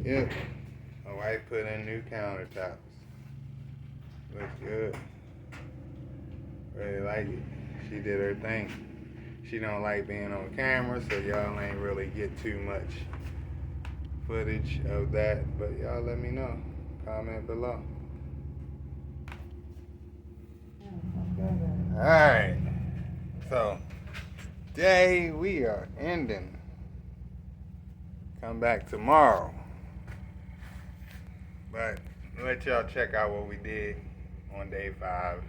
Yep. My wife put in new countertops. Looks good. Really like it. She did her thing. She don't like being on camera, so y'all ain't really get too much footage of that. But y'all let me know. Comment below. Alright. So, today we are ending. Come back tomorrow. But let y'all check out what we did on day 5.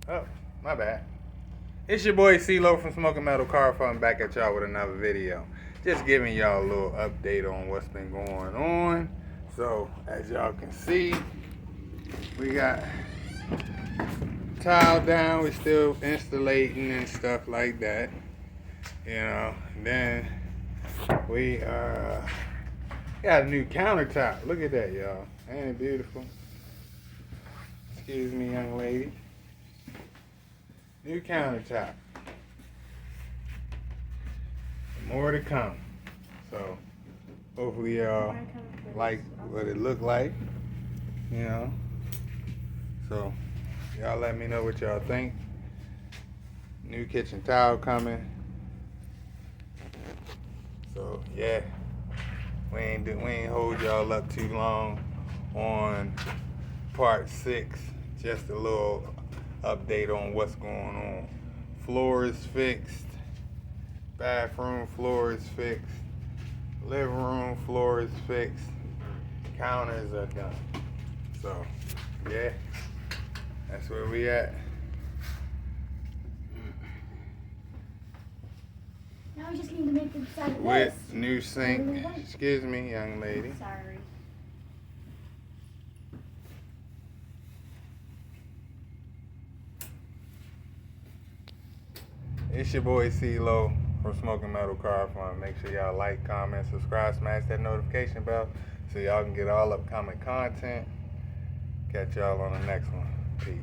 Oh, my bad. It's your boy CeeLo from Smoking Metal Car Fun back at y'all with another video. Just giving y'all a little update on what's been going on. So, as y'all can see, we got tile down. We're still installating and stuff like that. You know, then we got a new countertop. Look at that, y'all. Ain't it beautiful? Excuse me, young lady. New countertop. More to come. So, hopefully y'all like what it looked like. You know. So, y'all let me know what y'all think. New kitchen towel coming. So, yeah. We ain't hold y'all up too long on part 6. Just a little update on what's going on. Floor is fixed. Bathroom floor is fixed. Living room floor is fixed. Counters are done. So, yeah. That's where we at. Now we just need to make the side of With this. new sink. Excuse me, young lady. Sorry. It's your boy CeeLo from Smoking Metal Car Fun. Make sure y'all like, comment, subscribe, smash that notification bell so y'all can get all upcoming content. Catch y'all on the next one. Peace.